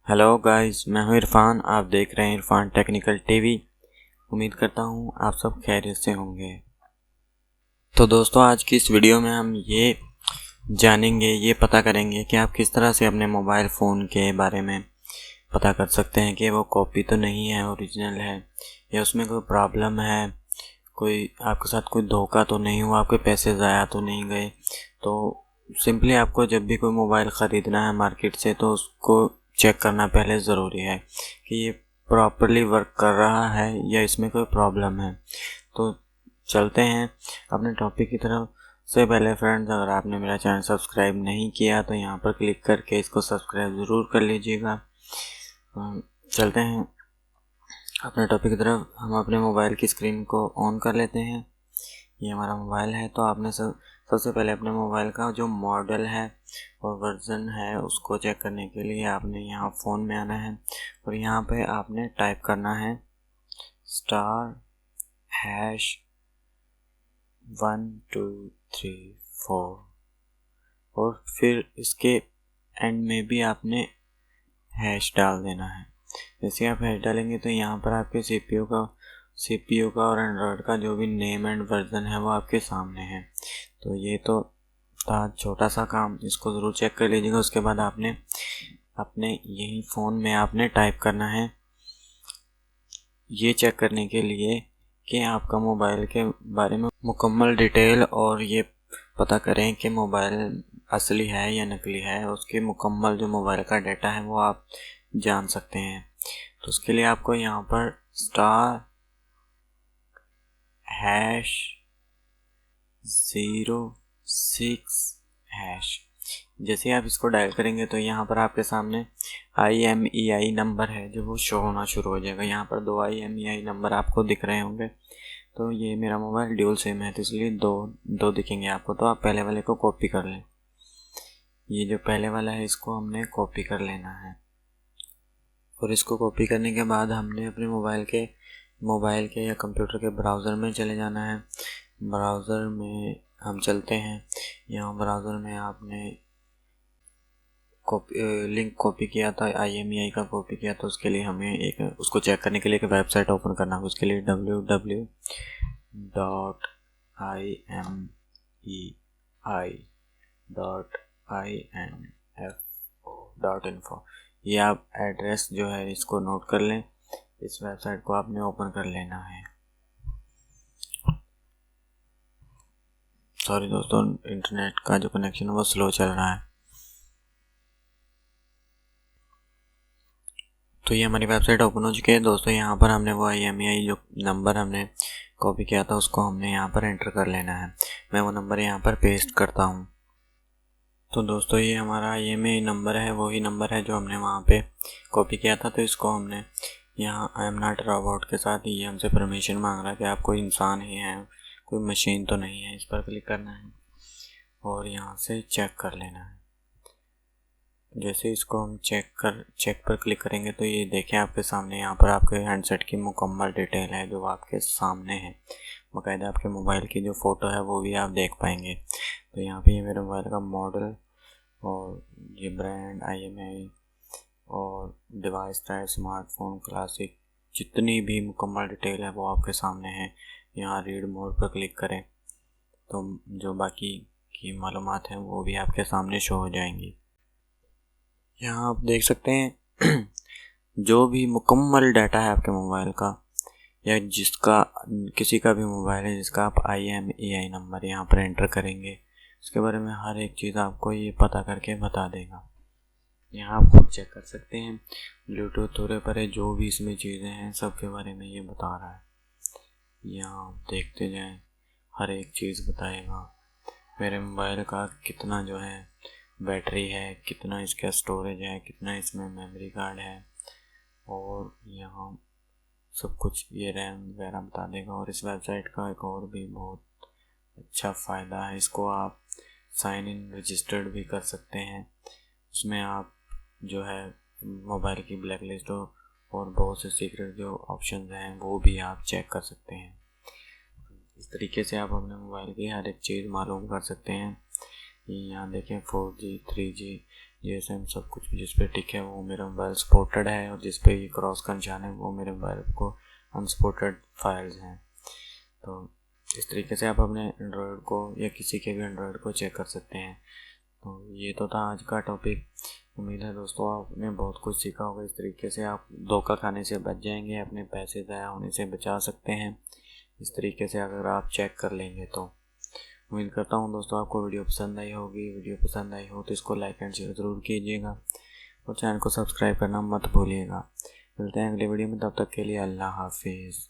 Hello guys, मैं हूं इरफान। आप देख रहे हैं इरफान टेक्निकल टीवी। उम्मीद करता हूं आप सब खैरियत से होंगे। तो दोस्तों, आज की इस वीडियो में हम ये जानेंगे, ये पता करेंगे कि आप किस तरह से अपने मोबाइल फ़ोन के बारे में पता कर सकते हैं कि वो कॉपी तो नहीं है, ओरिजिनल है, या उसमें कोई प्रॉब्लम है, कोई आपके साथ कोई धोखा तो नहीं हुआ, आपके पैसे ज़ाया तो नहीं गए। तो सिंपली आपको जब भी कोई मोबाइल ख़रीदना है मार्केट से, तो उसको चेक करना पहले ज़रूरी है कि ये प्रॉपरली वर्क कर रहा है या इसमें कोई प्रॉब्लम है। तो चलते हैं अपने टॉपिक की तरफ। से पहले फ्रेंड्स, अगर आपने मेरा चैनल सब्सक्राइब नहीं किया तो यहाँ पर क्लिक करके इसको सब्सक्राइब ज़रूर कर लीजिएगा। चलते हैं अपने टॉपिक की तरफ। हम अपने मोबाइल की स्क्रीन को ऑन कर लेते हैं। ये हमारा मोबाइल है। तो आपने सबसे पहले अपने मोबाइल का जो मॉडल है और वर्जन है उसको चेक करने के लिए आपने यहाँ फ़ोन में आना है और यहाँ पे आपने टाइप करना है *123 4 और फिर इसके एंड में भी आपने हैश डाल देना है। जैसे आप हैश डालेंगे तो यहाँ पर आपके सीपीयू का और एंड्रॉयड का जो भी नेम एंड वर्जन है वो आपके सामने है। तो ये तो था छोटा सा काम, इसको ज़रूर चेक कर लीजिएगा। उसके बाद आपने अपने यही फ़ोन में आपने टाइप करना है, ये चेक करने के लिए कि आपका मोबाइल के बारे में मुकम्मल डिटेल और ये पता करें कि मोबाइल असली है या नकली है। उसके मुकम्मल जो मोबाइल का डाटा है वो आप जान सकते हैं। तो उसके लिए आपको यहाँ पर *#06# जैसे आप इसको डायल करेंगे तो यहाँ पर आपके सामने IMEI नंबर है जो वो शो होना शुरू हो जाएगा। यहाँ पर 2 IMEI नंबर आपको दिख रहे होंगे। तो ये मेरा मोबाइल ड्यूल सिम है तो इसलिए दो दिखेंगे आपको। तो आप पहले वाले को कॉपी कर लें। ये जो पहले वाला है इसको हमने कॉपी कर लेना है और इसको कॉपी करने के बाद हमने अपने मोबाइल के या कंप्यूटर के ब्राउज़र में चले जाना है। ब्राउज़र में हम चलते हैं। यहाँ ब्राउज़र में आपने लिंक कॉपी किया था, IMEI का कॉपी किया, तो उसके लिए हमें उसको चेक करने के लिए एक वेबसाइट ओपन करना है। उसके लिए www.imei.info ये आप एड्रेस जो है इसको नोट कर लें। इस वेबसाइट को आपने ओपन कर लेना है। सॉरी दोस्तों, इंटरनेट का जो कनेक्शन है वो स्लो चल रहा है। तो ये हमारी वेबसाइट ओपन हो चुकी है दोस्तों। यहाँ पर हमने वो IMEI जो नंबर हमने कॉपी किया था उसको हमने यहाँ पर एंटर कर लेना है। मैं वो नंबर यहाँ पर पेस्ट करता हूँ। तो दोस्तों, ये हमारा IMEI नंबर है, वही नंबर है जो हमने वहाँ पे कॉपी किया था। तो इसको हमने यहाँ आई एम नॉट रोबोट के साथ ये हमसे परमिशन मांग रहा है कि आप कोई इंसान ही हैं, कोई मशीन तो नहीं है। इस पर क्लिक करना है और यहाँ से चेक कर लेना है। जैसे इसको हम चेक पर क्लिक करेंगे तो ये देखें आपके सामने, यहाँ पर आपके हैंडसेट की मुकम्मल डिटेल है जो आपके सामने है। बाकायदा आपके मोबाइल की जो फ़ोटो है वो भी आप देख पाएंगे। तो यहाँ पे ये मेरे मोबाइल का मॉडल और ये ब्रांड IMEI और डिवाइस टाइप स्मार्टफोन क्लासिक, जितनी भी मुकम्मल डिटेल है वो आपके सामने है। यहाँ रीड मोड पर क्लिक करें तो जो बाकी की मालूमात हैं वो भी आपके सामने शो हो जाएंगी। यहाँ आप देख सकते हैं जो भी मुकम्मल डाटा है आपके मोबाइल का या जिसका किसी का भी मोबाइल है जिसका आप IMEI नंबर यहाँ पर एंटर करेंगे, उसके बारे में हर एक चीज़ आपको ये पता करके बता देगा। यहाँ आप खुद चेक कर सकते हैं। ब्लूटूथ हो पर जो भी इसमें चीज़ें हैं सब के बारे में ये बता रहा है। यहाँ आप देखते जाएँ, हर एक चीज़ बताएगा। मेरे मोबाइल का कितना जो है बैटरी है, कितना इसका स्टोरेज है, कितना इसमें मेमोरी कार्ड है, और यहाँ सब कुछ ये रैम वगैरह बता देगा। और इस वेबसाइट का एक और भी बहुत अच्छा फ़ायदा है, इसको आप साइन इन रजिस्टर्ड भी कर सकते हैं। उसमें आप जो है मोबाइल की ब्लैक लिस्ट और बहुत से सीक्रेट जो ऑप्शन हैं वो भी आप चेक कर सकते हैं। इस तरीके से आप अपने मोबाइल की हर एक चीज़ मालूम कर सकते हैं। यहाँ देखें 4G 3G GSM सब कुछ जिस पे टिक है वो मेरा मोबाइल सपोर्टेड है, और जिस पे ये क्रॉस का निशान है वो मेरे मोबाइल को अनसपोर्टेड फाइल्स हैं। तो इस तरीके से आप अपने एंड्रॉयड को या किसी के भी एंड्रॉयड को चेक कर सकते हैं। तो ये तो था आज का टॉपिक। उम्मीद है दोस्तों आपने बहुत कुछ सीखा होगा। इस तरीके से आप धोखा खाने से बच जाएंगे, अपने पैसे ज़ाया होने से बचा सकते हैं इस तरीके से अगर आप चेक कर लेंगे तो। उम्मीद करता हूँ दोस्तों आपको वीडियो पसंद आई होगी। वीडियो पसंद आई हो तो इसको लाइक एंड शेयर ज़रूर कीजिएगा और चैनल को सब्सक्राइब करना मत भूलिएगा। मिलते हैं अगले वीडियो में, तब तक के लिए अल्लाह हाफिज़।